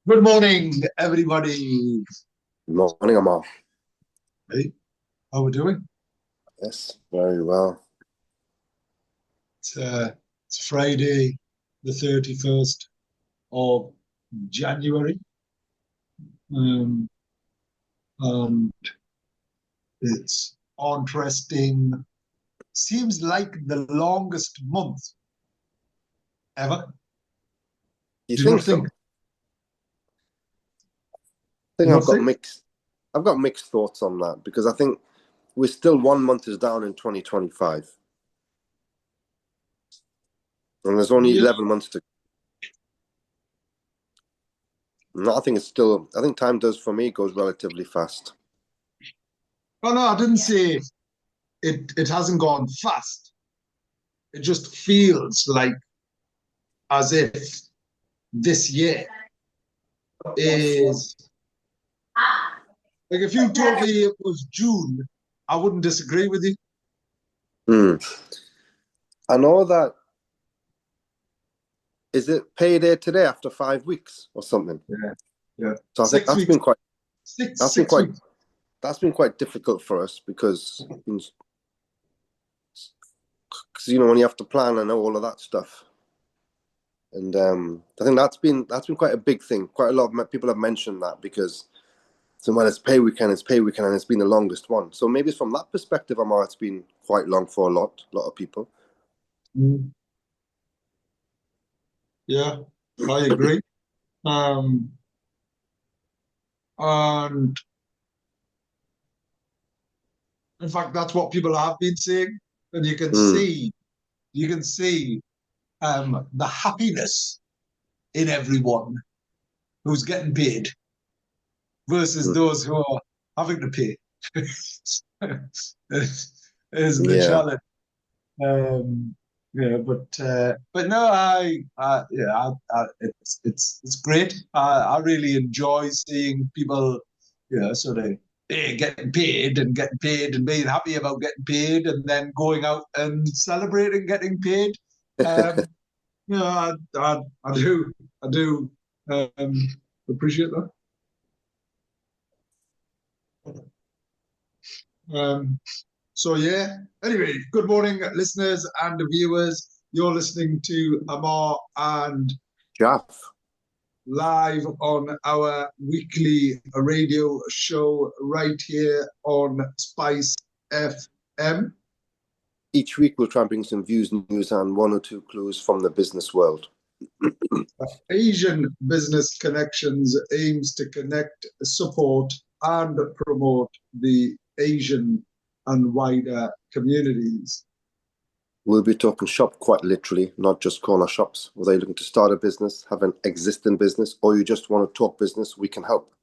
Good morning, everybody. Morning, Ammar. Hey, how we doing? Yes, very well. It's, uh, it's Friday, the 31st of January, um, and it's interesting. Seems like the longest month ever. You Do you think not so? think? I Do think you I've not got think? mixed. I've got mixed thoughts on that because I think we're still 1 month is down in 2025, and there's only Yeah. 11 months to. No, I think it's still. I think time does for me goes relatively fast. Oh no, I didn't say it hasn't gone fast. It just feels like as if this year is like if you told me it was June, I wouldn't disagree with you. Hmm. I know that. Is it payday today after 5 weeks or something? Yeah, yeah. So I think Six weeks. that's been Six quite weeks. that's been quite difficult for us because when you have to plan and all of that stuff. And I think that's been quite a big thing. Quite a lot of people have mentioned that because so when it's pay weekend, and it's been the longest one. So maybe from that perspective, Amar, it's been quite long for a lot of people. Mm, yeah, I agree. Um, and in fact, that's what people have been saying, and Mm, you can see the happiness in everyone who's getting paid versus mm, those who are having to pay. Is the yeah, challenge. Um, yeah, but no, yeah, it's great. I really enjoy seeing people, sort of getting paid and being happy about getting paid, and then going out and celebrating getting paid. Um, I do um, appreciate that. Um, So yeah. Anyway, good morning, listeners and viewers. You're listening to Ammar and Jalf. live on our weekly radio show right here on Spice FM. Each week we'll try and bring some views, news, and one or two clues from the business world. Asian Business Connections aims to connect, support, and promote the Asian and wider communities. We'll be talking shop quite literally, not just corner shops. Whether you're looking to start a business, have an existing business, or you just want to talk business, we can help.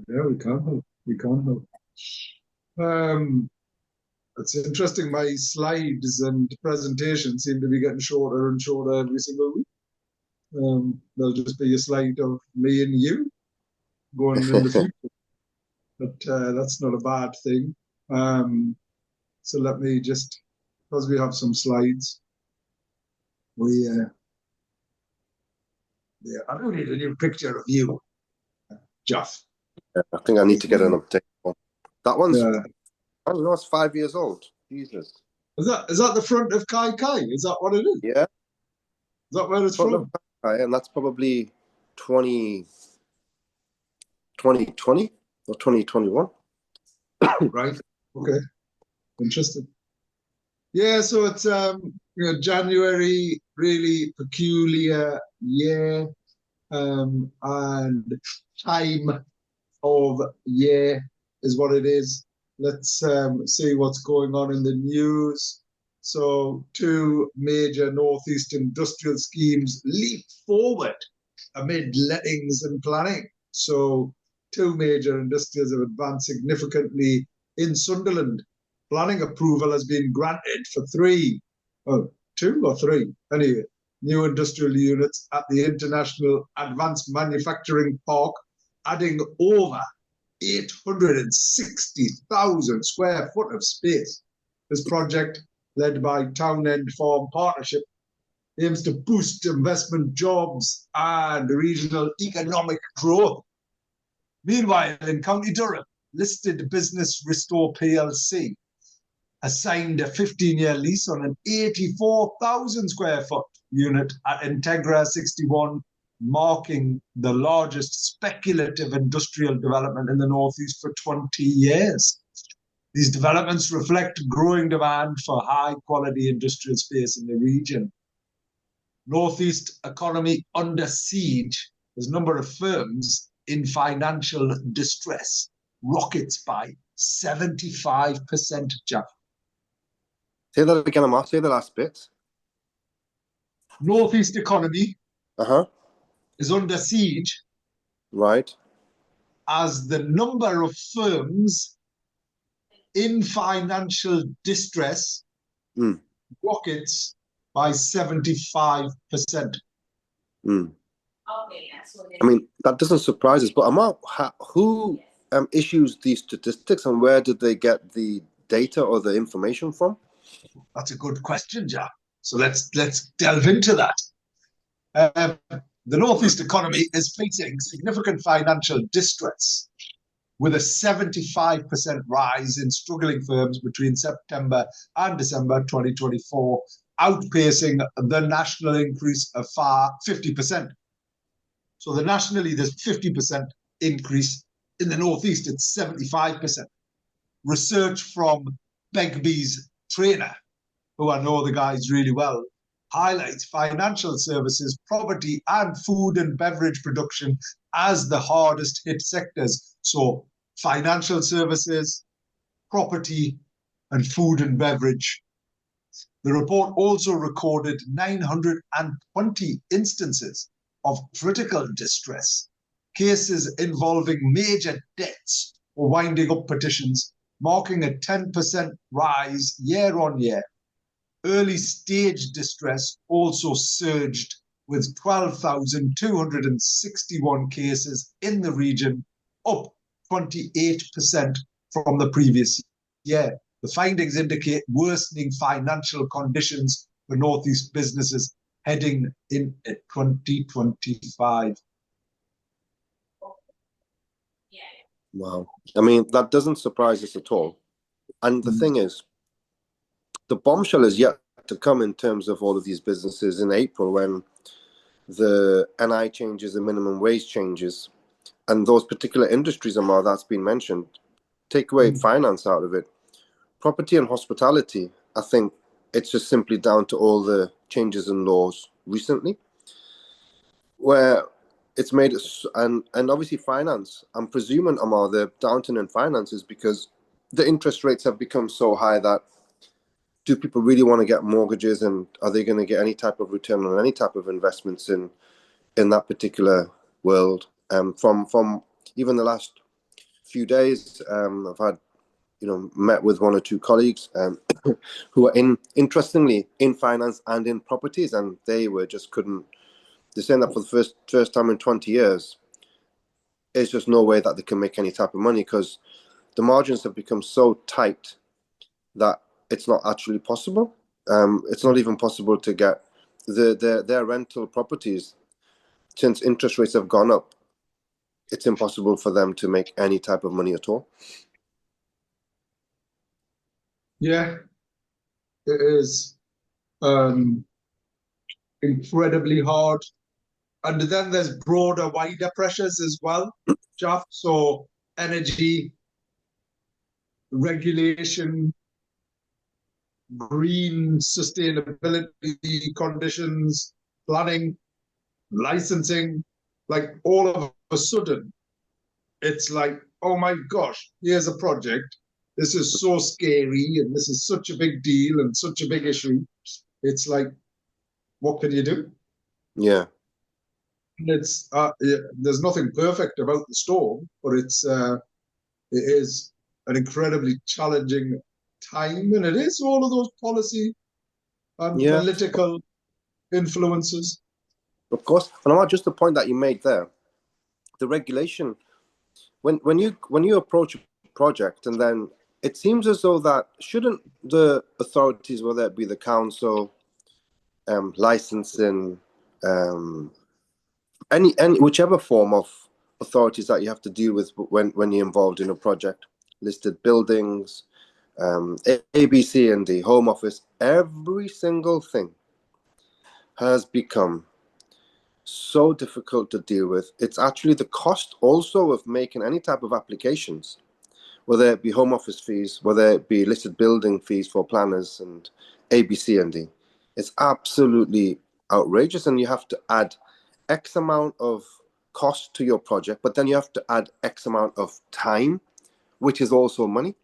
Yeah, we can't help. We can't help. Um, It's interesting. My slides and presentation seem to be getting shorter and shorter every single week. There'll just be a slide of me and you going in the future, but that's not a bad thing. Um, so let me just, because we have some slides, we yeah, I don't need a new picture of you, Jeff. I think I need to get an update. That one's, Yeah. I don't know, it's 5 years old. Jesus. Is that the front of Kai Kai? Is that what it is? Is Yeah, that where it's front of from? and that's probably 2020 or 2021. Right. Okay. Interesting. Yeah, so it's January, really peculiar year, and time of year is what it is. Let's see what's going on in the news. So, two major Northeast industrial schemes leap forward amid lettings and planning. So, two major industrials have advanced significantly in Sunderland. Planning approval has been granted for two or three, anyway, new industrial units at the International Advanced Manufacturing Park, adding over 860,000 square foot of space. This project, led by Townend Farm Partnership, aims to boost investment, jobs, and regional economic growth. Meanwhile, in County Durham, listed business Restore PLC has signed a 15-year lease on an 84,000 square foot unit at Integra 61, marking the largest speculative industrial development in the Northeast for 20 years. These developments reflect growing demand for high-quality industrial space in the region. Northeast economy under siege, as a number of firms in financial distress rockets by 75%, Jack. Say that again, Ammar. Say the last bit. Northeast economy Uh-huh. is under siege. Right. As the number of firms in financial distress rockets by 75%. I mean, that doesn't surprise us, but Ammar, who issues these statistics, and where did they get the data or the information from? That's a good question, Jack. So let's delve into that. The Northeast economy is facing significant financial distress, with a 75% rise in struggling firms between September and December 2024, outpacing the national increase of 50%. So nationally, there's 50% increase. In the Northeast, it's 75%. Research from Begbie's Trainer, who I know the guys really well, highlights financial services, property, and food and beverage production as the hardest hit sectors. So financial services, property, and food and beverage. The report also recorded 920 instances of critical distress, cases involving major debts or winding up petitions, marking a 10% rise year on year. Early stage distress also surged with 12,261 cases in the region, up 28% from the previous year. The findings indicate worsening financial conditions for Northeast businesses heading in 2025. Wow. I mean, that doesn't surprise us at all. And the thing is, the bombshell is yet to come in terms of all of these businesses in April, when the NI changes, the minimum wage changes, and those particular industries, Ammar, that's been mentioned, take away finance out of it. Property and hospitality, I think it's just simply down to all the changes in laws recently, where it's made it, and obviously finance, I'm presuming, Ammar, the downturn in finance is because the interest rates have become so high that do people really want to get mortgages, and are they going to get any type of return on any type of investments in that particular world? From even the last few days, I've had, met with one or two colleagues who are interestingly in finance and in properties, and they were just couldn't. They're saying that for the first time in 20 years, there's just no way that they can make any type of money because the margins have become so tight that it's not actually possible. It's not even possible to get their rental properties, since interest rates have gone up. It's impossible for them to make any type of money at all. Yeah, it is incredibly hard. And then there's broader, wider pressures as well, Jaff. So energy, regulation, green sustainability conditions, planning, licensing, like all of a sudden, it's like, oh my gosh, here's a project. This is so scary, and this is such a big deal and such a big issue. It's like, what can you do? Yeah. It's there's nothing perfect about the storm, but it is an incredibly challenging time, and it is all of those policy and political influences. Of course, and just the point that you made there, the regulation. When you approach a project, and then it seems as though that shouldn't the authorities, whether it be the council, licensing, any whichever form of authorities that you have to deal with when you're involved in a project, listed buildings, ABC and D, Home Office, every single thing has become so difficult to deal with. It's actually the cost also of making any type of applications, whether it be Home Office fees, whether it be listed building fees for planners and ABC and D. It's absolutely outrageous, and you have to add X amount of cost to your project, but then you have to add X amount of time, which is also money.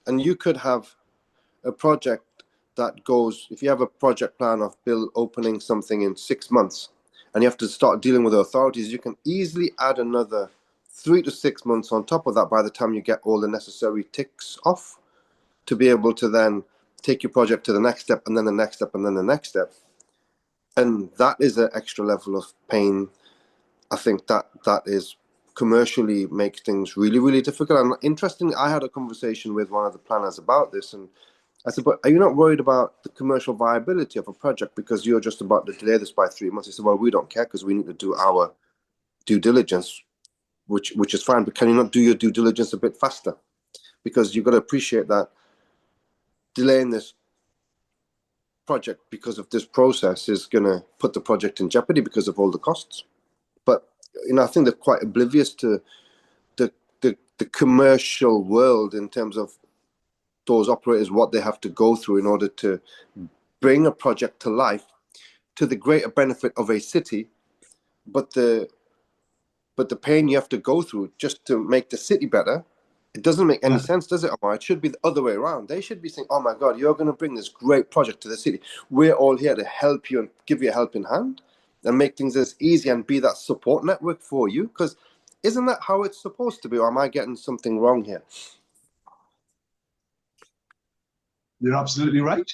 And you could have a project that goes, if you have a project plan of opening something in 6 months, and you have to start dealing with the authorities, you can easily add another 3 to 6 months on top of that by the time you get all the necessary ticks off to be able to then take your project to the next step, and then the next step, and then the next step. And that is an extra level of pain. I think that is commercially makes things really, really difficult. And interestingly, I had a conversation with one of the planners about this, and I said, but are you not worried about the commercial viability of a project because you're just about to delay this by 3 months? He said, well, we don't care because we need to do our due diligence, which is fine, but can you not do your due diligence a bit faster? Because you've got to appreciate that delaying this project because of this process is going to put the project in jeopardy because of all the costs. But I think they're quite oblivious to the commercial world in terms of those operators, what they have to go through in order to bring a project to life to the greater benefit of a city, but the pain you have to go through just to make the city better, it doesn't make any sense, does it, Ammar? It should be the other way around. They should be saying, oh my God, you're going to bring this great project to the city. We're all here to help you and give you a helping hand and make things as easy and be that support network for you. Because isn't that how it's supposed to be? Or am I getting something wrong here? You're absolutely right.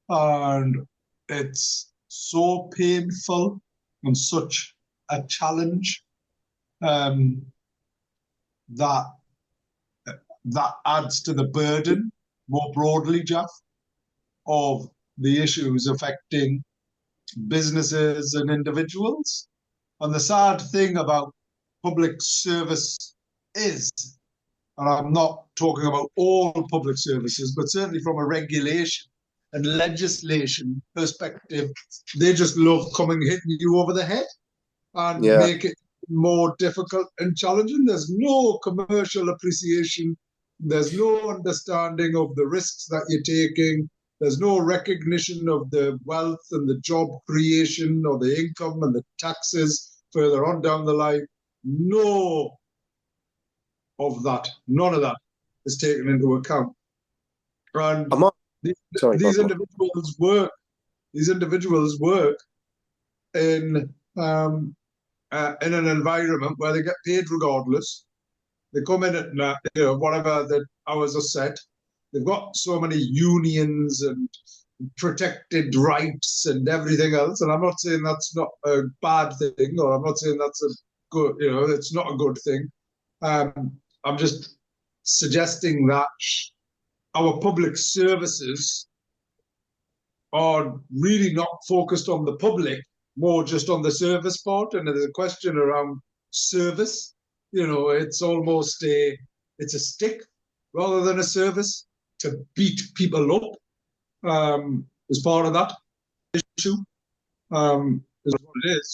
And it's so painful and such a challenge that that adds to the burden more broadly, Jeff, of the issues affecting businesses and individuals. And the sad thing about public service is, and I'm not talking about all public services, but certainly from a regulation and legislation perspective, they just love coming hitting you over the head and make it more difficult and challenging. There's no commercial appreciation. There's no understanding of the risks that you're taking. There's no recognition of the wealth and the job creation or the income and the taxes further on down the line. No of that, none of that is taken into account. And these individuals work in an environment where they get paid regardless. They come in at whatever the hours are set. They've got so many unions and protected rights and everything else. And I'm not saying that's not a bad thing, or I'm not saying that's a good, it's not a good thing. I'm just suggesting that our public services are really not focused on the public, more just on the service part. And there's a question around service. It's almost it's a stick rather than a service to beat people up as part of that issue. Is what it is.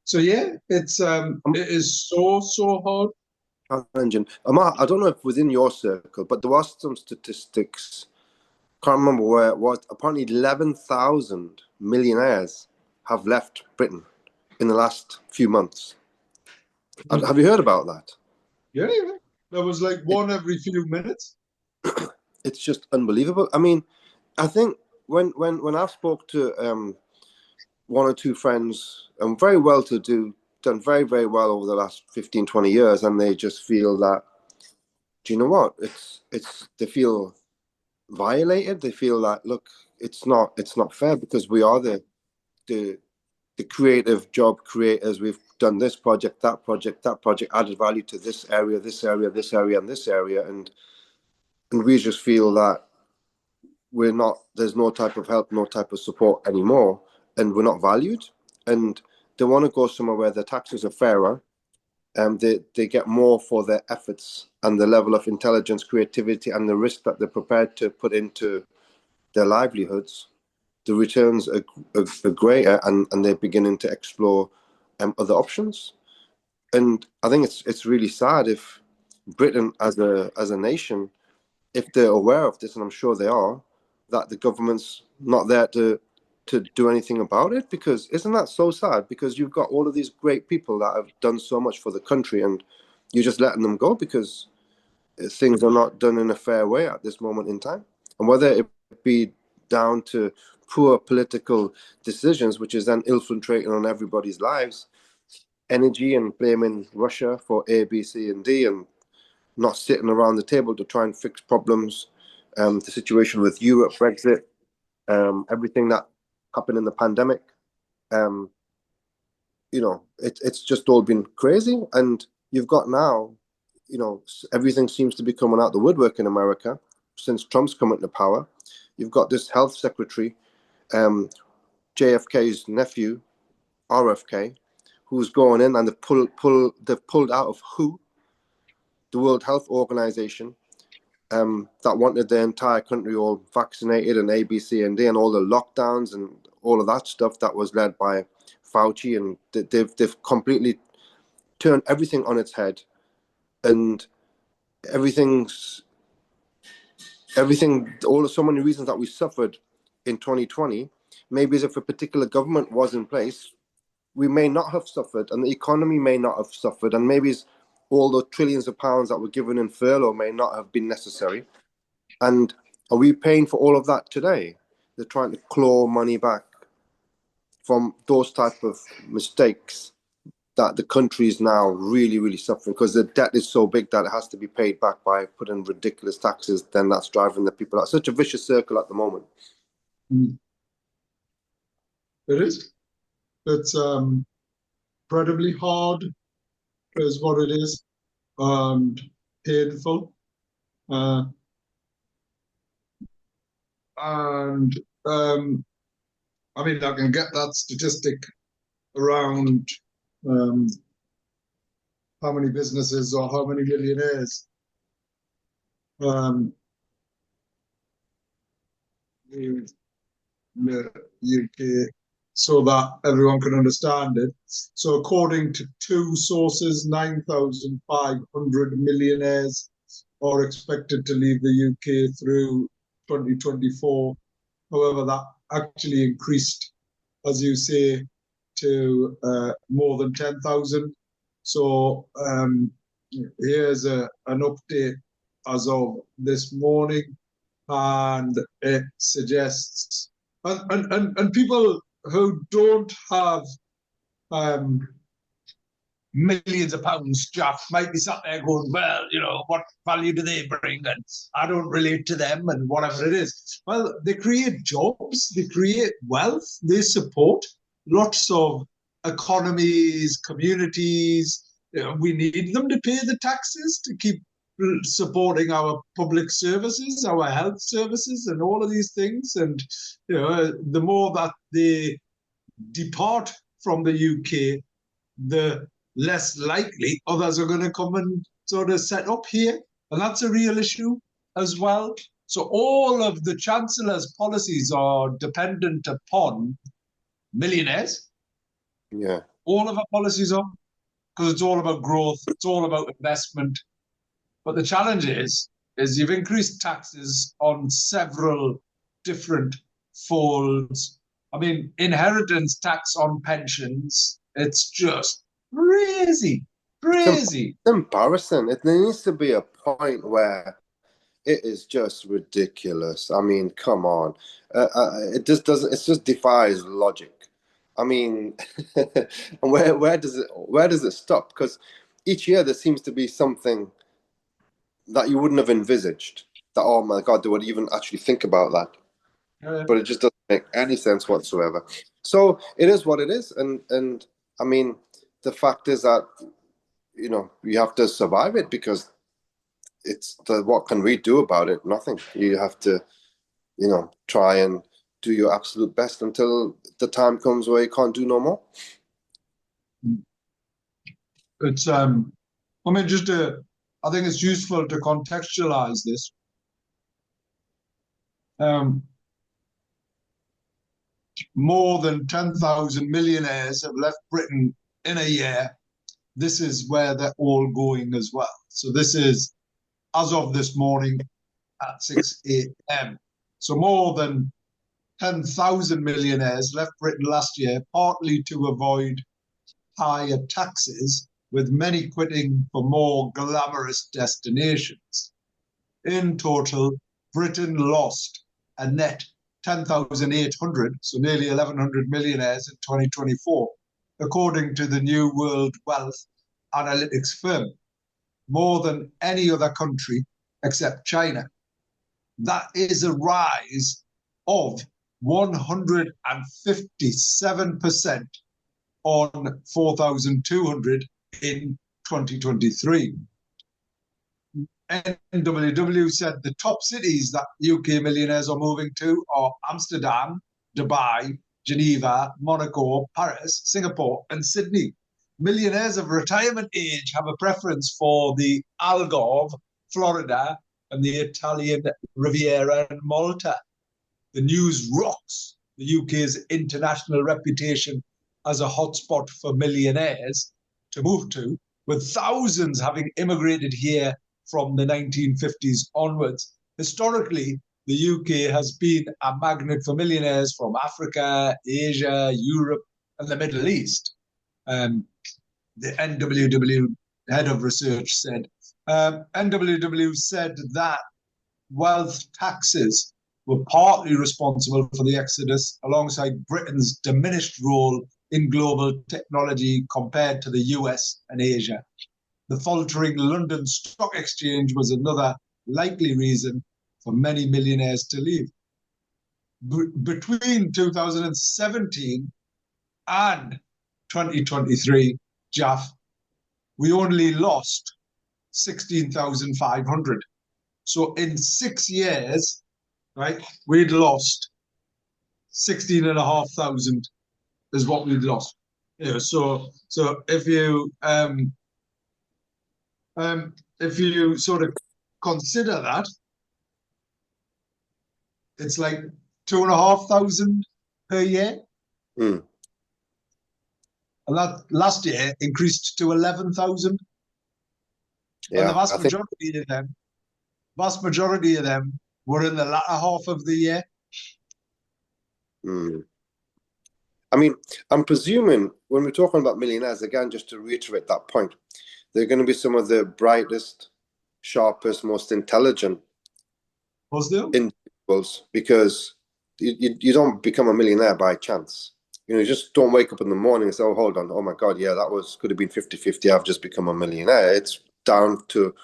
So yeah, it is so hard. Challenging. Ammar, I don't know if within your circle, but there was some statistics. Can't remember where it was. Apparently, 11,000 millionaires have left Britain in the last few months. Have you heard about that? Yeah. There was like one every few minutes. It's just unbelievable. I mean, I think when I've spoke to one or two friends, very well to do, done very, very well over the last 15, 20 years, and they just feel that, do you know what? They feel violated. They feel that, look, it's not fair because we are the creative job creators. We've done this project, that project, added value to this area, and this area, and we just feel that there's no type of help, no type of support anymore, and we're not valued. And they want to go somewhere where the taxes are fairer, and they get more for their efforts and the level of intelligence, creativity, and the risk that they're prepared to put into their livelihoods. The returns are greater, and they're beginning to explore other options. And I think it's really sad if Britain as a nation, if they're aware of this, and I'm sure they are, that the government's not there to do anything about it. Because isn't that so sad? Because you've got all of these great people that have done so much for the country, and you're just letting them go because things are not done in a fair way at this moment in time. And whether it be down to poor political decisions, which is then infiltrating on everybody's lives, energy, and blaming Russia for A, B, C, and D, and not sitting around the table to try and fix problems. The situation with Europe, Brexit, everything that happened in the pandemic. It's just all been crazy. And you've got now, everything seems to be coming out the woodwork in America since Trump's come into power. You've got this health secretary, JFK's nephew, RFK, who's going in, and they've pulled out of WHO, the World Health Organization, that wanted the entire country all vaccinated and A, B, C, and D, and all the lockdowns and all of that stuff that was led by Fauci, and they've completely turned everything on its head, and so many reasons that we suffered in 2020. Maybe if a particular government was in place, we may not have suffered, and the economy may not have suffered, and maybe all the trillions of pounds that were given in furlough may not have been necessary. And are we paying for all of that today? They're trying to claw money back from those type of mistakes that the country is now really, really suffering, because the debt is so big that it has to be paid back by putting ridiculous taxes. Then that's driving the people out. Such a vicious circle at the moment. It is. It's incredibly hard, is what it is, and painful. And I mean, I can get that statistic around how many businesses or how many millionaires in the UK, so that everyone can understand it. So according to two sources, 9,500 millionaires are expected to leave the UK through 2024. However, that actually increased, as you say, to more than 10,000. So here's an update as of this morning, and it suggests, and people who don't have millions of pounds, Jaff, might be sat there going, well, what value do they bring? And I don't relate to them, and whatever it is. Well, they create jobs, they create wealth, they support lots of economies, communities. We need them to pay the taxes to keep supporting our public services, our health services, and all of these things. And the more that they depart from the UK, the less likely others are going to come and sort of set up here. And that's a real issue as well. So all of the Chancellor's policies are dependent upon millionaires. Yeah. All of our policies are, because it's all about growth, it's all about investment. But the challenge is you've increased taxes on several different folds. I mean, inheritance tax on pensions, it's just crazy. It's embarrassing. There needs to be a point where it is just ridiculous. I mean, come on. It just doesn't. It just defies logic. I mean, and where does it stop? Because each year there seems to be something that you wouldn't have envisaged. That, oh my God, they would even actually think about that. But it just doesn't make any sense whatsoever. So it is what it is, and I mean, the fact is that you have to survive it, because what can we do about it? Nothing. You have to try and do your absolute best until the time comes where you can't do no more. It's I mean, I think it's useful to contextualize this. More than 10,000 millionaires have left Britain in a year. This is where they're all going as well. So this is as of this morning at 6 a.m. So more than 10,000 millionaires left Britain last year, partly to avoid higher taxes, with many quitting for more glamorous destinations. In total, Britain lost a net 10,800, so nearly 1,100 millionaires in 2024, according to the New World Wealth Analytics firm, more than any other country except China. That is a rise of 157% on 4,200 in 2023. NWW said the top cities that UK millionaires are moving to are Amsterdam, Dubai, Geneva, Monaco, Paris, Singapore, and Sydney. Millionaires of retirement age have a preference for the Algarve, Florida, and the Italian Riviera and Malta. The news rocks the UK's international reputation as a hotspot for millionaires to move to, with thousands having immigrated here from the 1950s onwards. Historically, the UK has been a magnet for millionaires from Africa, Asia, Europe, and the Middle East. The NWW head of research said. NWW said that wealth taxes were partly responsible for the exodus, alongside Britain's diminished role in global technology compared to the US and Asia. The faltering London Stock Exchange was another likely reason for many millionaires to leave. Between 2017 and 2023, Jalf, we only lost 16,500. So in 6 years, right, we'd lost 16,500 is what we'd lost. So if you sort of consider that, it's like 2,500 per year. Mm. And that last year increased to 11,000. Yeah, and the vast majority of them were in the latter half of the year. Mm. I mean, I'm presuming when we're talking about millionaires, again, just to reiterate that point, they're going to be some of the brightest, sharpest, most intelligent individuals, because you don't become a millionaire by chance. You just don't wake up in the morning and say, oh, hold on, oh my God, yeah, could have been 50-50, I've just become a millionaire. It's down to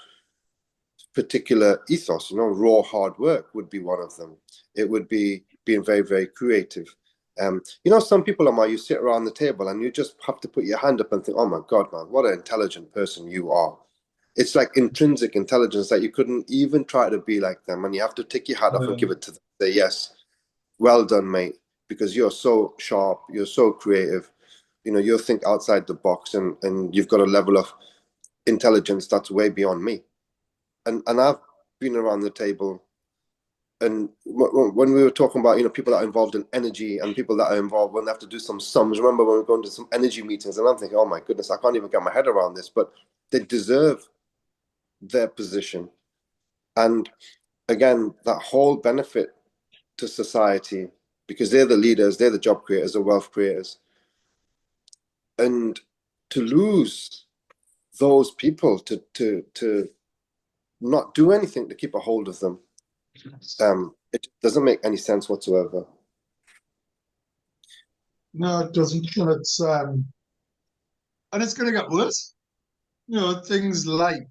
particular ethos, raw hard work would be one of them. It would be being very, very creative. Some people, Ammar, you sit around the table and you just have to put your hand up and think, oh my God, man, what an intelligent person you are. It's like intrinsic intelligence that you couldn't even try to be like them. And you have to take your hat off and give it to them. Say, yes, well done, mate, because you're so sharp, you're so creative. You'll think outside the box, and you've got a level of intelligence that's way beyond me. And I've been around the table, and when we were talking about people that are involved in energy and people that are involved when they have to do some sums. Remember when we were going to some energy meetings, and I'm thinking, oh my goodness, I can't even get my head around this. But they deserve their position, and again, that whole benefit to society, because they're the leaders, they're the job creators, the wealth creators, and to lose those people to not do anything to keep a hold of them, it doesn't make any sense whatsoever. No, it doesn't. And it's going to get worse. Things like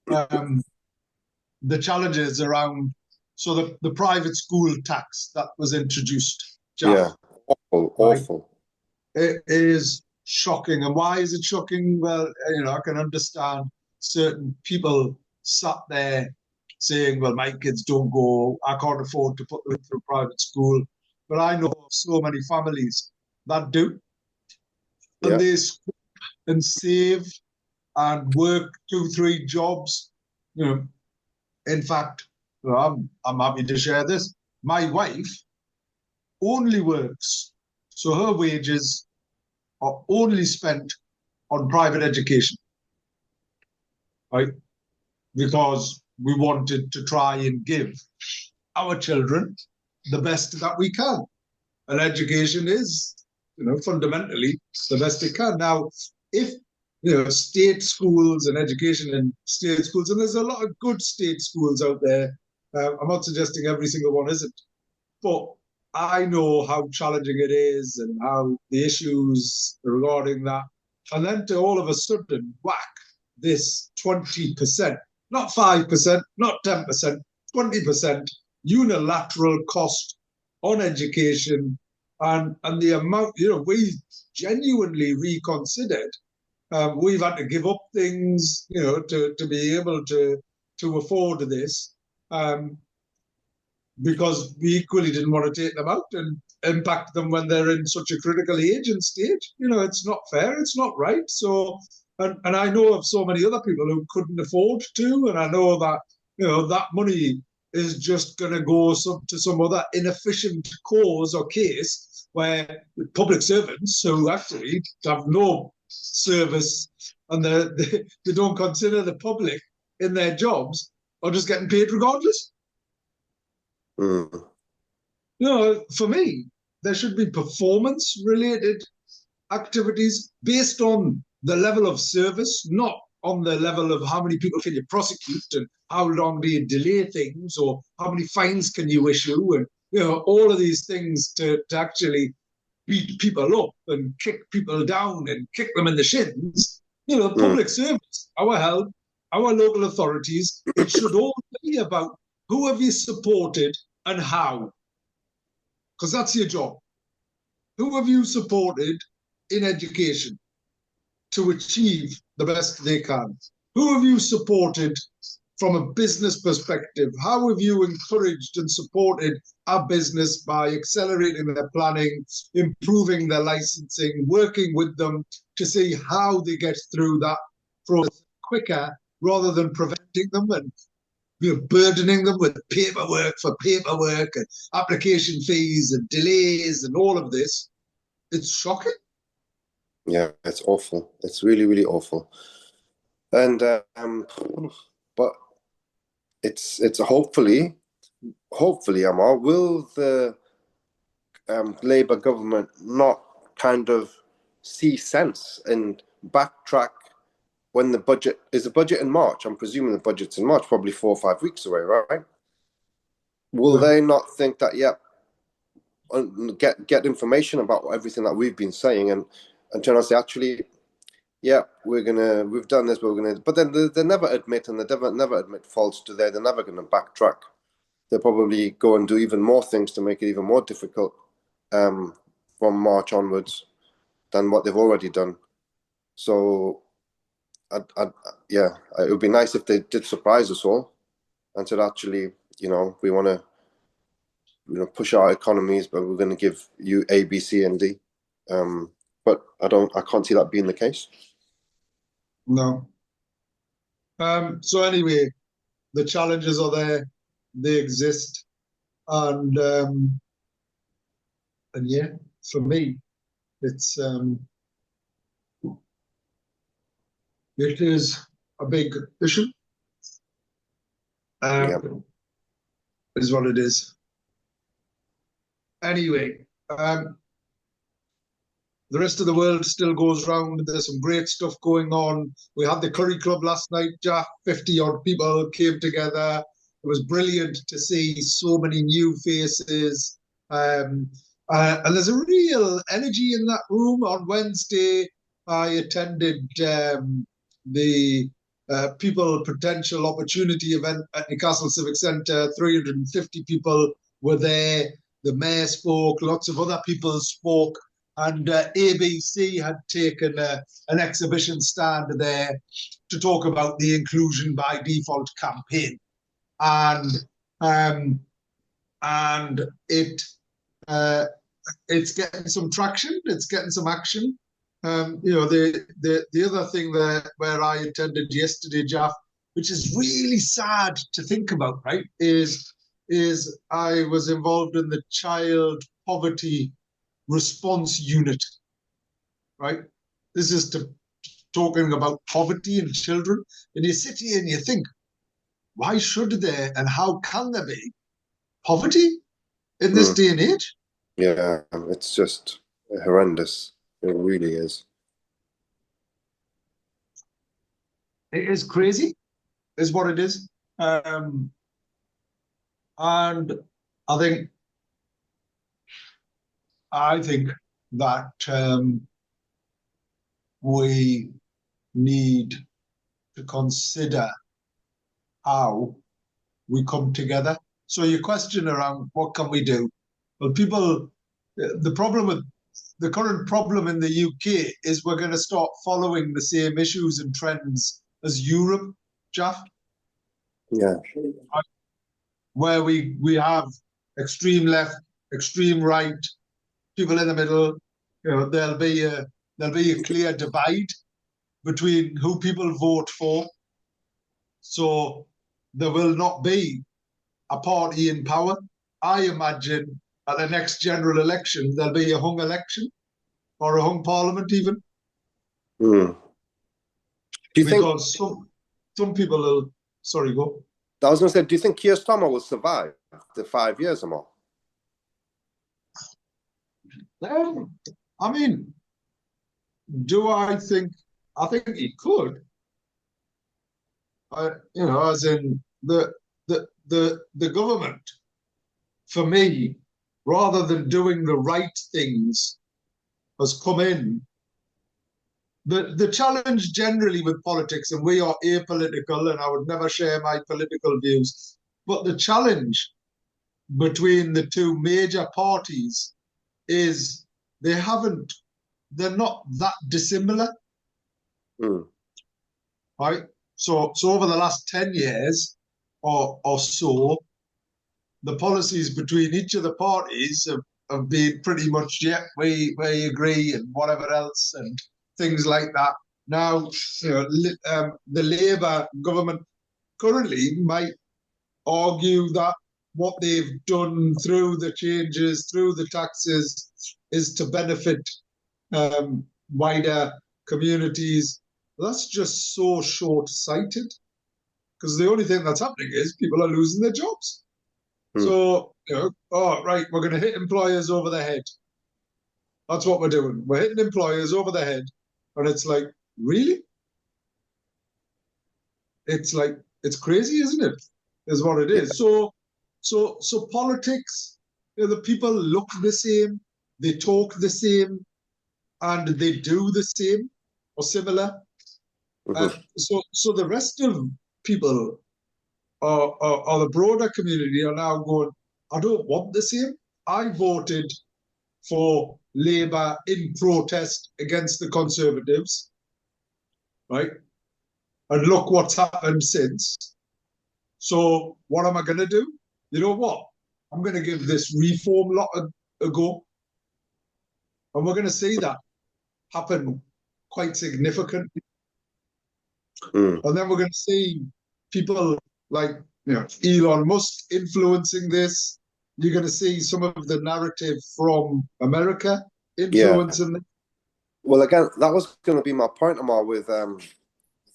the challenges around, so the private school tax that was introduced. Yeah, awful. It is shocking. And why is it shocking? Well, I can understand certain people sat there saying, well, my kids don't go, I can't afford to put them through private school. But I know of so many families that do. And Yeah. they scrape and save and work 2, 3 jobs. You know, in fact, I'm happy to share this. My wife only works, so her wages are only spent on private education, right? Because we wanted to try and give our children the best that we can. And education is, fundamentally the best it can. Now, if state schools and education in state schools, and there's a lot of good state schools out there. I'm not suggesting every single one isn't, but I know how challenging it is and how the issues regarding that. And then to all of a sudden whack this 20%, not 5%, not 10%, 20% unilateral cost on education, and the amount, we genuinely reconsidered. We've had to give up things, to be able to afford this. Because we equally didn't want to take them out and impact them when they're in such a critical age and stage. It's not fair, it's not right. So, and I know of so many other people who couldn't afford to, and I know that, that money is just going to go to some other inefficient cause or case where public servants who actually have no service and they don't consider the public in their jobs are just getting paid regardless. Mm. For me, there should be performance-related activities based on the level of service, not on the level of how many people can you prosecute and how long do you delay things or how many fines can you issue, and all of these things to actually beat people up and kick people down and kick them in the shins. Public service, our health, our local authorities, it should all be about who have you supported and how, because that's your job. Who have you supported in education to achieve the best they can? Who have you supported from a business perspective? How have you encouraged and supported our business by accelerating their planning, improving their licensing, working with them to see how they get through that process quicker rather than preventing them and burdening them with paperwork and application fees and delays and all of this. It's shocking. Yeah, it's awful. It's really, really awful. And but it's hopefully, Ammar, will the Labour government not kind of see sense and backtrack when the budget in March? I'm presuming the budget's in March, probably 4 or 5 weeks away, right? Will they not think that, get information about everything that we've been saying and turn and say, actually, we've done this, but then they never admit, and they never admit faults to there. They're never going to backtrack. They'll probably go and do even more things to make it even more difficult from March onwards than what they've already done. So, it would be nice if they did surprise us all and said, actually, we want to, push our economies, but we're going to give you A, B, C, and D. But I can't see that being the case. No. So anyway, the challenges are there, they exist, and yeah, for me, it is a big issue. Is what it is. Anyway, the rest of the world still goes round. There's some great stuff going on. We had the Curry Club last night, Jalf. 50-odd people came together. It was brilliant to see so many new faces. And there's a real energy in that room. On Wednesday, I attended the People Potential Opportunity event at Newcastle Civic Centre. 350 people were there. The mayor spoke. Lots of other people spoke. And ABC had taken an exhibition stand there to talk about the Inclusion by Default campaign. and um, and it's getting some traction. It's getting some action. The other thing that where I attended yesterday, Jaff, which is really sad to think about, right, is I was involved in the child poverty response unit, right? This is talking about poverty in children, and you sit here and you think, why should there and how can there be poverty in this day and age? Yeah, it's just horrendous. It really is. It is crazy, is what it is. And I think I think that we need to consider how we come together. So your question around what can we do? Well, the problem with the current problem in the UK is we're going to start following the same issues and trends as Europe, Jaff. Yeah. Where we have extreme left, extreme right, people in the middle. There'll be a clear divide between who people vote for. So there will not be a party in power. I imagine at the next general election there'll be a hung election or a hung parliament even. Do you because some people will. Sorry, go. I was going to say, do you think Keir Starmer will survive the 5 years or more? I mean, do I think? I think he could. As in the government, for me, rather than doing the right things, has come in. The challenge generally with politics, and we are apolitical, and I would never share my political views, but the challenge between the two major parties is they're not that dissimilar, right? So over the last 10 years or so, the policies between each of the parties have been pretty much, yeah, we agree and whatever else and things like that. Now, the Labour government currently might argue that what they've done through the changes, through the taxes, is to benefit wider communities. That's just so short-sighted, because the only thing that's happening is people are losing their jobs. So, right, we're going to hit employers over the head. That's what we're doing. We're hitting employers over the head. And it's like, really? It's like, it's crazy, isn't it? Is what it is. So politics, the people look the same, they talk the same, and they do the same or similar. So the rest of people or the broader community are now going, I don't want the same. I voted for Labour in protest against the Conservatives, right? And look what's happened since. So what am I going to do? You know what? I'm going to give this reform lot a go. And we're going to see that happen quite significantly. And then we're going to see people like Elon Musk influencing this. You're going to see some of the narrative from America influencing it. Well, again, that was going to be my point, Ammar, with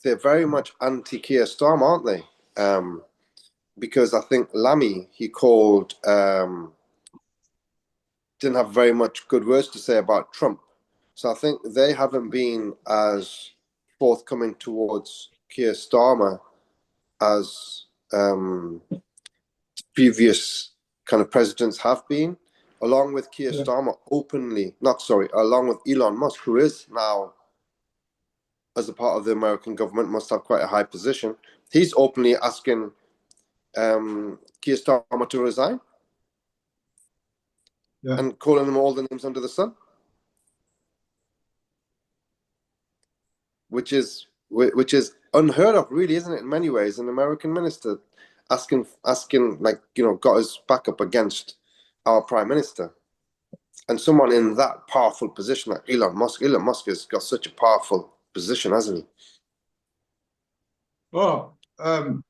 they're very much anti-Keir Starmer, aren't they? Because I think Lammy, he called, didn't have very much good words to say about Trump. So I think they haven't been as forthcoming towards Keir Starmer as previous kind of presidents have been, along with Keir Starmer along with Elon Musk, who is now, as a part of the American government, must have quite a high position. He's openly asking Keir Starmer to resign and calling him all the names under the sun, which is unheard of, really, isn't it? In many ways, an American minister asking, like, got his back up against our prime minister. And someone in that powerful position, like Elon Musk has got such a powerful position, hasn't he? Oh,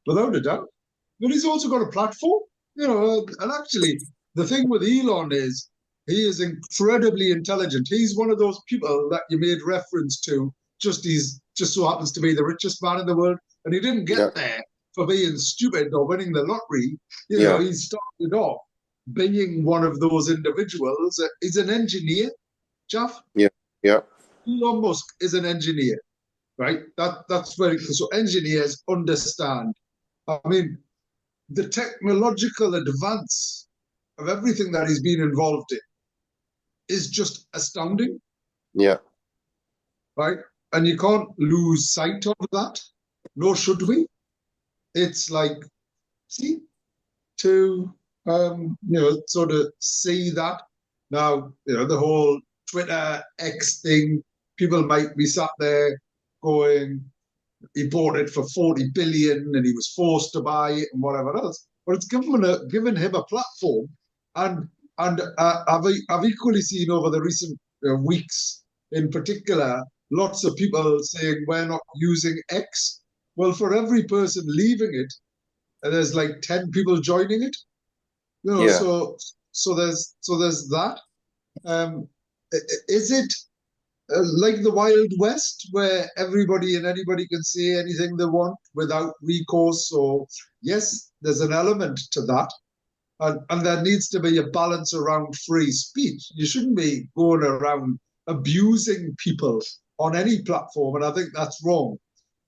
without a doubt. But he's also got a platform, and actually, the thing with Elon is he is incredibly intelligent. He's one of those people that you made reference to. He's just so happens to be the richest man in the world, and he didn't Yeah, get there for being stupid or winning the lottery. yeah, He started off being one of those individuals. He's an engineer, Jaff. yeah, yeah, Elon Musk is an engineer, right? That's very so engineers understand. I mean, the technological advance of everything that he's been involved in is just astounding, yeah, right? And you can't lose sight of that, nor should we. It's like, see, to sort of see that now, the whole Twitter X thing, people might be sat there going, he bought it for 40 billion and he was forced to buy it and whatever else. But it's given him a platform. And I've equally seen over the recent weeks, in particular, lots of people saying we're not using X. Well, for every person leaving it, there's like 10 people joining it. yeah, So there's that. Um, is it like the Wild West, where everybody and anybody can say anything they want without recourse? So, yes, there's an element to that. And there needs to be a balance around free speech. You shouldn't be going around abusing people on any platform, and I think that's wrong.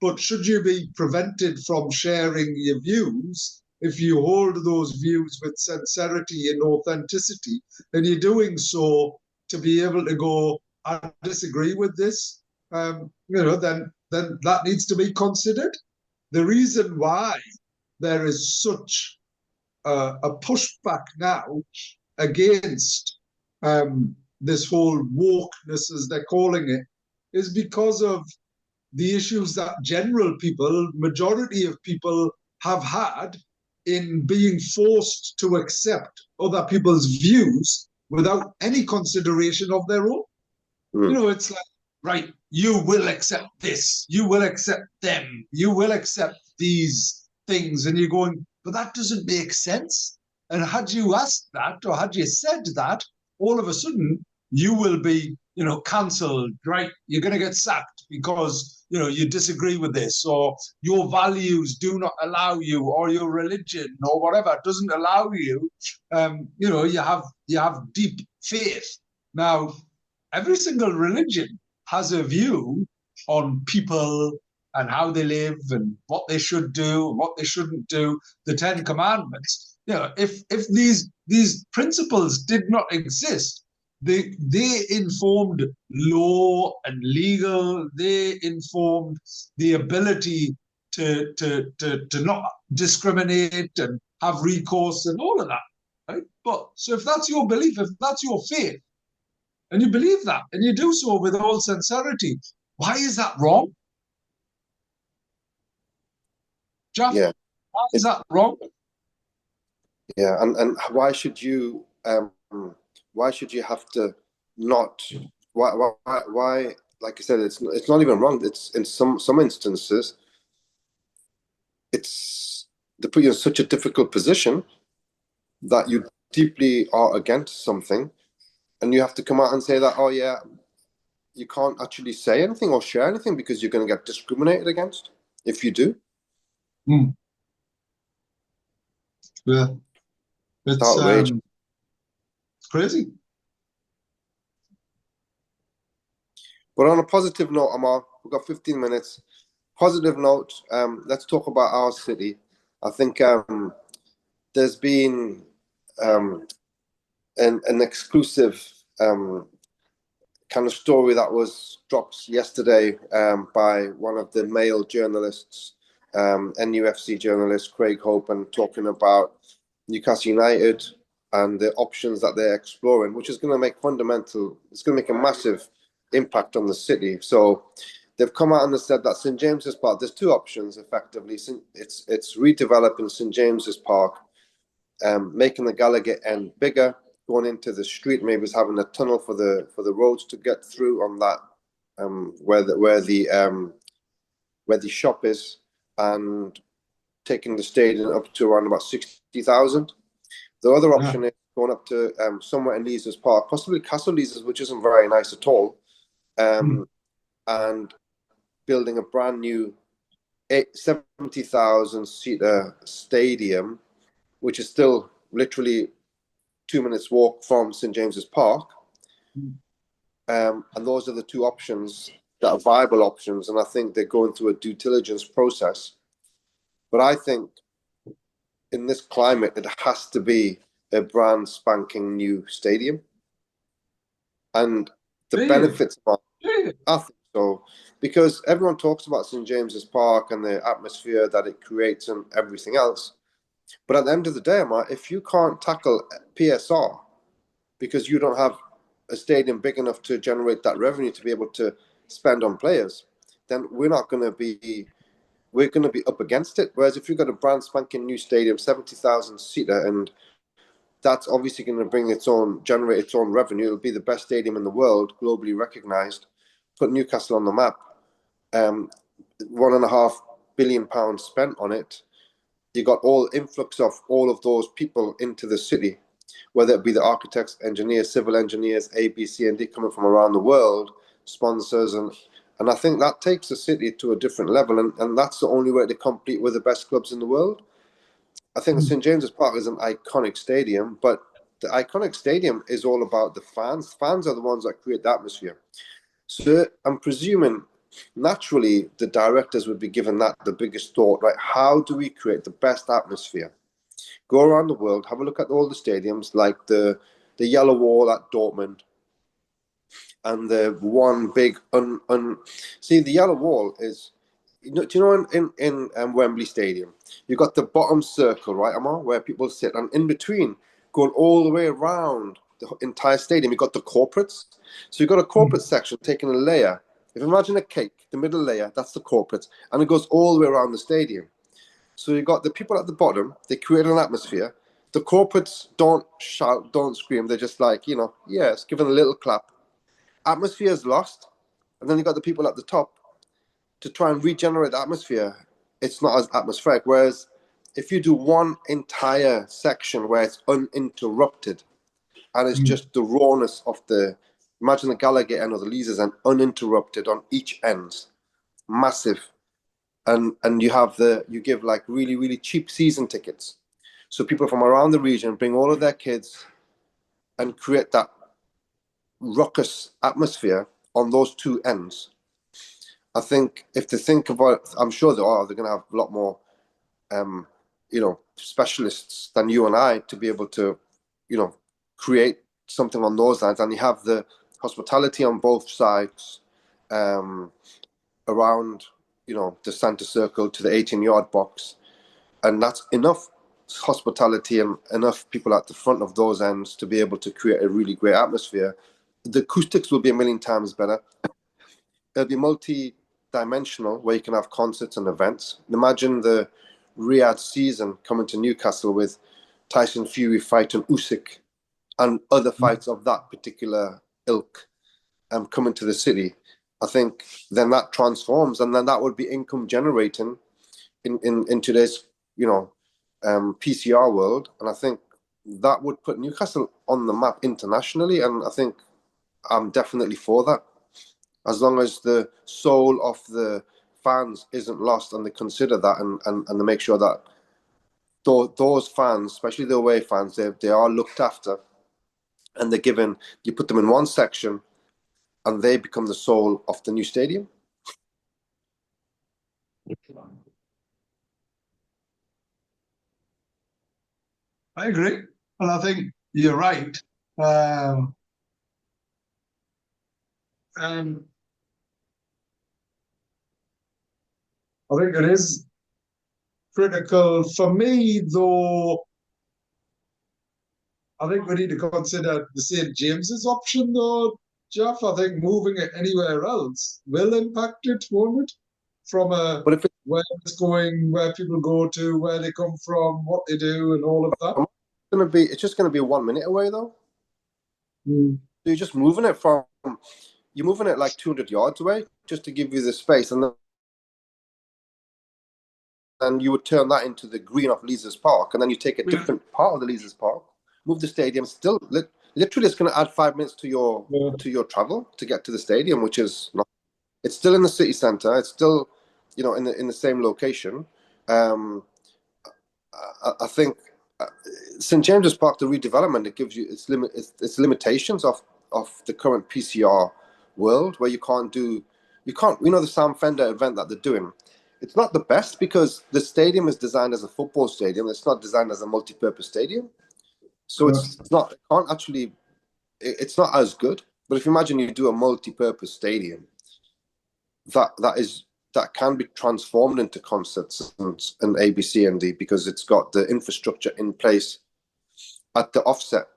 But should you be prevented from sharing your views if you hold those views with sincerity and authenticity, then you're doing so to be able to go, I disagree with this, then that needs to be considered. The reason why there is such a pushback now against this whole wokeness, as they're calling it, is because of the issues that general people, majority of people, have had in being forced to accept other people's views without any consideration of their own. It's like, right, you will accept this, you will accept them, you will accept these things. And you're going, but that doesn't make sense. And had you asked that, or had you said that, all of a sudden you will be, cancelled, right? You're going to get sacked because, you disagree with this, or your values do not allow you, or your religion, or whatever doesn't allow you. You have deep faith. Now, every single religion has a view on people and how they live and what they should do and what they shouldn't do. The Ten Commandments. If these principles did not exist, they informed law and legal. They informed the ability to not discriminate and have recourse and all of that. Right? But so if that's your belief, if that's your faith, and you believe that, and you do so with all sincerity, why is that wrong, Jeff? yeah, Why is that wrong? yeah. And why should you have to not? Why? Like I said, it's not even wrong. It's in some instances, it's they put you in such a difficult position that you deeply are against something, and you have to come out and say that, oh yeah, you can't actually say anything or share anything because you're going to get discriminated against if you do. Hmm. Yeah, It's it's outrageous. it's crazy. But on a positive note, Ammar, we've got 15 minutes. Positive note, let's talk about our city. I think there's been an exclusive kind of story that was dropped yesterday by one of the male journalists, NUFC journalist Craig Hope, and talking about Newcastle United and the options that they're exploring, which is going to make it's going to make a massive impact on the city. So they've come out and they said that St James's Park. There's two options effectively. It's redeveloping St James's Park, making the Gallagher end bigger, going into the street, maybe it's having a tunnel for the roads to get through on that, where the shop is, and taking the stadium up to around about 60,000. The other option is going up to somewhere in Leazes Park, possibly Castle Leazes, which isn't very nice at all, and building a brand new 70,000 seater stadium, which is still literally 2 minutes walk from St James's Park. And those are the two options that are viable options. And I think they're going through a due diligence process. But I think in this climate, it has to be a brand spanking new stadium. And the benefits are, I think so, because everyone talks about St James's Park and the atmosphere that it creates and everything else. But at the end of the day, Ammar, if you can't tackle PSR because you don't have a stadium big enough to generate that revenue to be able to spend on players, then we're going to be up against it. Whereas if you've got a brand spanking new stadium, 70,000 seater, and that's obviously going to generate its own revenue. It'll be the best stadium in the world, globally recognized. Put Newcastle on the map. £1.5 billion spent on it. You got all influx of all of those people into the city, whether it be the architects, engineers, civil engineers, A, B, C, and D coming from around the world, sponsors, and I think that takes the city to a different level, and that's the only way to compete with the best clubs in the world. I think St James's Park is an iconic stadium, but the iconic stadium is all about the fans. Fans are the ones that create the atmosphere. So I'm presuming naturally the directors would be given that the biggest thought, right? How do we create the best atmosphere? Go around the world, have a look at all the stadiums, like the yellow wall at Dortmund, and the one big see, the yellow wall is, do you know in Wembley Stadium, you got the bottom circle, right, Ammar, where people sit, and in between, going all the way around the entire stadium, you got the corporates. So you've got a corporate section taking a layer. If you imagine a cake, the middle layer, that's the corporates, and it goes all the way around the stadium. So you got the people at the bottom, they create an atmosphere. The corporates don't shout, don't scream, they're just like, yes, giving a little clap. Atmosphere is lost, and then you got the people at the top to try and regenerate the atmosphere. It's not as atmospheric. Whereas if you do one entire section where it's uninterrupted and it's just the rawness of imagine the Gallagher end or the Leazes end uninterrupted on each end, massive. And you give like really, really cheap season tickets. So people from around the region bring all of their kids and create that ruckus atmosphere on those two ends. I think if they think about, I'm sure they're going to have a lot more, specialists than you and I to be able to, create something on those lines. And you have the hospitality on both sides, around, the center circle to the 18-yard box. And that's enough hospitality and enough people at the front of those ends to be able to create a really great atmosphere. The acoustics will be a million times better. It'll be multi-dimensional, where you can have concerts and events. Imagine the Riyadh season coming to Newcastle with Tyson Fury fighting Usyk and other fights of that particular ilk coming to the city. I think then that transforms, and then that would be income generating in today's PCR world. And I think that would put Newcastle on the map internationally, and I think I'm definitely for that, as long as the soul of the fans isn't lost, and they consider that, and they make sure that those fans, especially the away fans, they are looked after, and they're given, you put them in one section and they become the soul of the new stadium. I agree, and I think you're right. And I think it is critical for me, though. I think we need to consider the St James's option, though, Jeff, I think moving it anywhere else will impact it, won't it? From But if where it's going, where people go to, where they come from, what they do, and all of that. it's just gonna be 1 minute away though. Mm. So you're moving it like 200 yards away just to give you the space, and then you would turn that into the green of Leazes Park, and then you take a different part of the Leazes Park, move the stadium. Still, literally, it's going to add 5 minutes to your travel to get to the stadium, which is not. It's still in the city centre. It's still, in the same location. I think St James's Park, the redevelopment, it gives you its limitations of the current PCR world, where you can't the Sam Fender event that they're doing. It's not the best because the stadium is designed as a football stadium. It's not designed as a multi-purpose stadium, so it's not. It can't actually. It's not as good. But if you imagine you do a multi-purpose stadium, that can be transformed into concerts and ABC and D because it's got the infrastructure in place at the offset,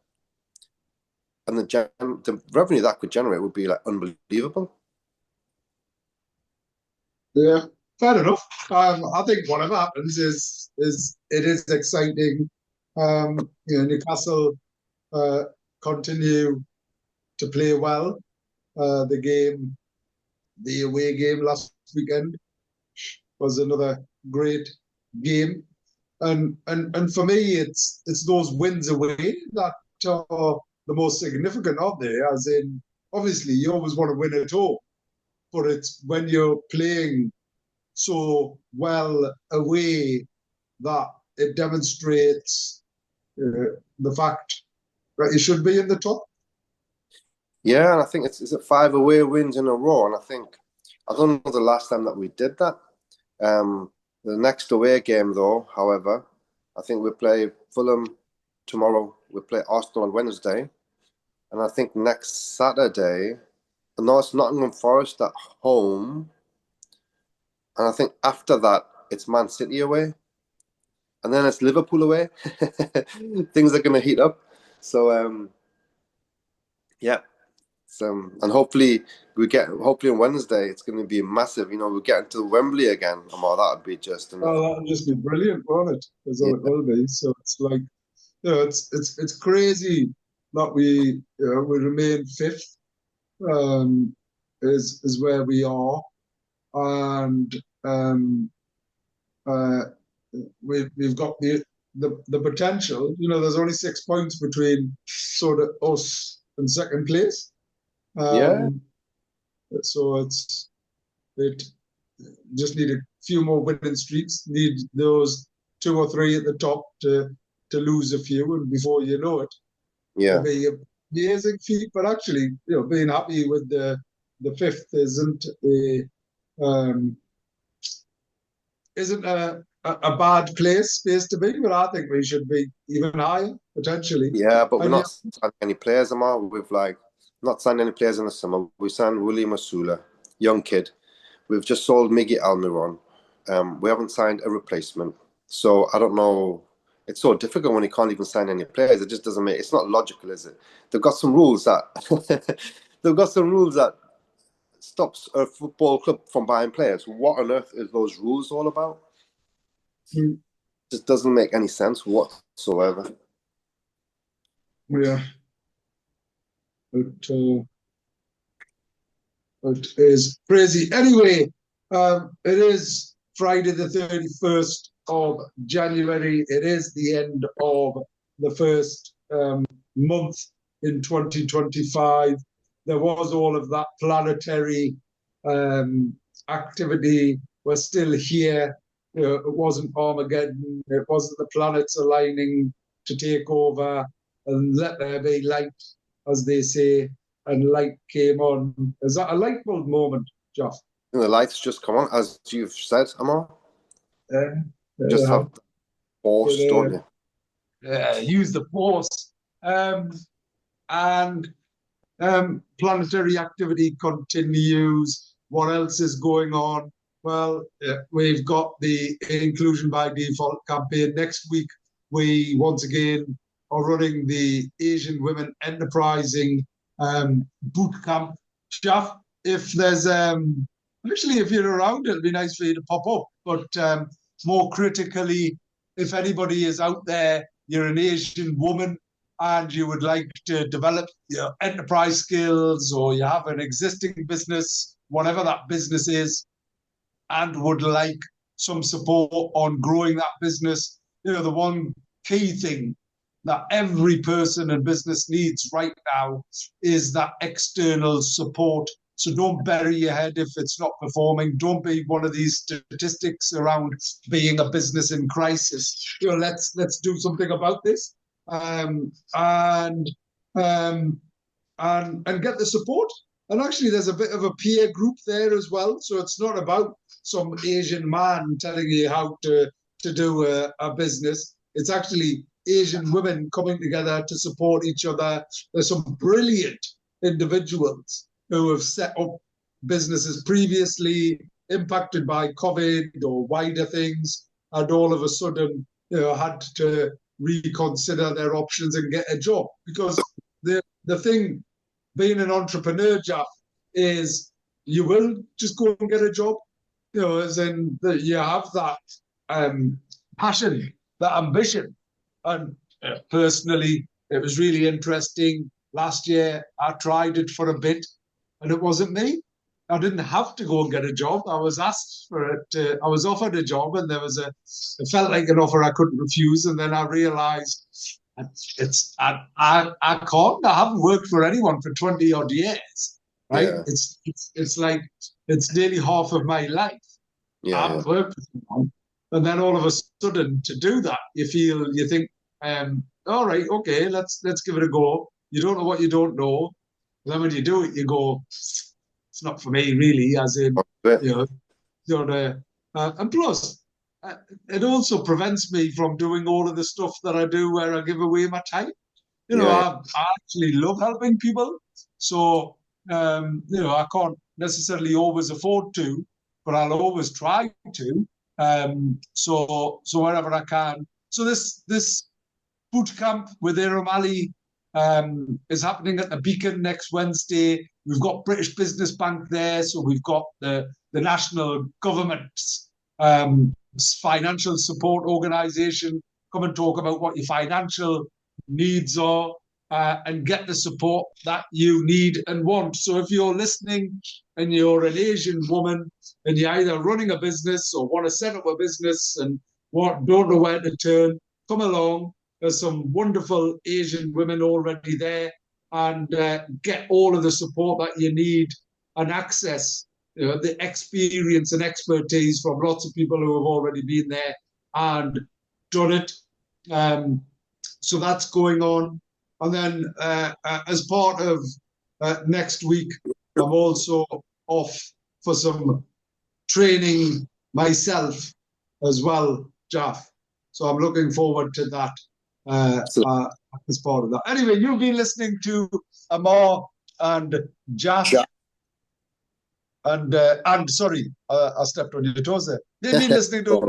and the revenue that could generate would be like unbelievable. Yeah, fair enough. I think whatever happens is it is exciting. Newcastle continue to play well. The away game last weekend was another great game, and for me, it's those wins away that are the most significant, aren't they? As in, obviously, you always want to win at home, but it's when you're playing so well away that it demonstrates the fact that you should be in the top. Yeah, and I think it's 5 away wins in a row, and I don't know the last time that we did that. The next away game, though, however, I think we play Fulham tomorrow. We play Arsenal on Wednesday, and I think next Saturday, no, it's Nottingham Forest at home, and I think after that it's Man City away, and then it's Liverpool away. Things are going to heat up, so yeah. And hopefully on Wednesday it's going to be massive. We're getting to Wembley again. Ammar, that would be just enough. Oh, that would just be brilliant, won't it? That's all Yeah. it will be. So it's like, it's crazy that we remain fifth. Is where we are, and uh, we've got the potential. There's only 6 points between sort of us and second place. Yeah. So it just need a few more winning streaks. Need those 2 or 3 at the top to lose a few, and before you know it, Yeah. it'll be an amazing feat. But actually, being happy with the fifth isn't a bad space to be. But I think we should be even higher potentially. Yeah, but we're And not signing any players, Ammar. We've not signed any players in the summer. We signed William Masula, young kid. We've just sold Miggy Almiron. We haven't signed a replacement. So I don't know. It's so difficult when you can't even sign any players. It just doesn't make. It's not logical, is it? They've got some rules that stops a football club from buying players. What on earth is those rules all about? It just doesn't make any sense whatsoever. yeah, it is crazy. Anyway, it is Friday the 31st of January. It is the end of the first month in 2025. There was all of that planetary activity. We're still here. It wasn't Armageddon. It wasn't the planets aligning to take over and let there be light, as they say. And light came on. Is that a light bulb moment, Jeff? And the lights just come on, as you've said, Ammar. Just have the force, don't you? Use the force. And planetary activity continues. What else is going on? Well, we've got the Inclusion by Default campaign. Next week, we once again are running the Asian Women Enterprising boot camp. Jaff, if there's actually, if you're around, it'll be nice for you to pop up. But more critically, if anybody is out there, you're an Asian woman and you would like to develop your enterprise skills, or you have an existing business, whatever that business is, and would like some support on growing that business, the one key thing that every person and business needs right now is that external support. So don't bury your head if it's not performing. Don't be one of these statistics around being a business in crisis. Let's do something about this, and get the support. And actually, there's a bit of a peer group there as well. So it's not about some Asian man telling you how to do a business. It's actually Asian women coming together to support each other. There's some brilliant individuals who have set up businesses previously impacted by COVID or wider things, and all of a sudden, had to reconsider their options and get a job. Because the thing, being an entrepreneur, Jaff, is you will just go and get a job, as in that you have that passion, that ambition. And personally, it was really interesting. Last year, I tried it for a bit, and it wasn't me. I didn't have to go and get a job. I was asked for it. I was offered a job, and it felt like an offer I couldn't refuse. And then I realized I can't. I haven't worked for anyone for 20 odd years, right? Yeah. It's like it's nearly half of my life. I haven't worked for someone. And then all of a sudden, to do that, you think, all right, okay, let's give it a go. You don't know what you don't know. And then when you do it, you go, it's not for me, really. As in, and plus, it also prevents me from doing all of the stuff that I do, where I give away my time. I actually love helping people. So, I can't necessarily always afford to, but I'll always try to. So wherever I can. So this boot camp with Iram Ali is happening at the Beacon next Wednesday. We've got British Business Bank there, so we've got the national government's financial support organisation come and talk about what your financial needs are, and get the support that you need and want. So if you're listening and you're an Asian woman and you're either running a business or want to set up a business and don't know where to turn, come along. There's some wonderful Asian women already there, and get all of the support that you need and access the experience and expertise from lots of people who have already been there and done it. So that's going on. And then as part of next week, I'm also off for some training myself as well, Jaff. So I'm looking forward to that as part of that. Anyway, you've been listening to Ammar and Jaff. And sorry, I stepped on your toes there. You've been listening to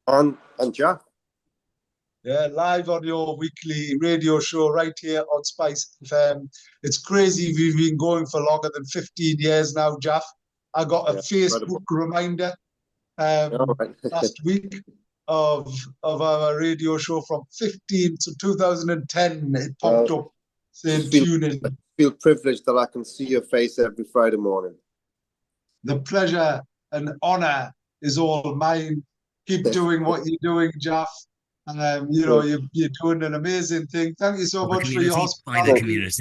Ammar and Jaff. Yeah, live on your weekly radio show right here on Spice FM. It's crazy. We've been going for longer than 15 years now, Jaff. I got a Facebook reminder last week of our radio show from 2010. It popped up saying tune in. I feel privileged that I can see your face every Friday morning. The pleasure and honour is all mine. Keep doing what you're doing, Jaff. You're doing an amazing thing. Thank you so much for your hospitality.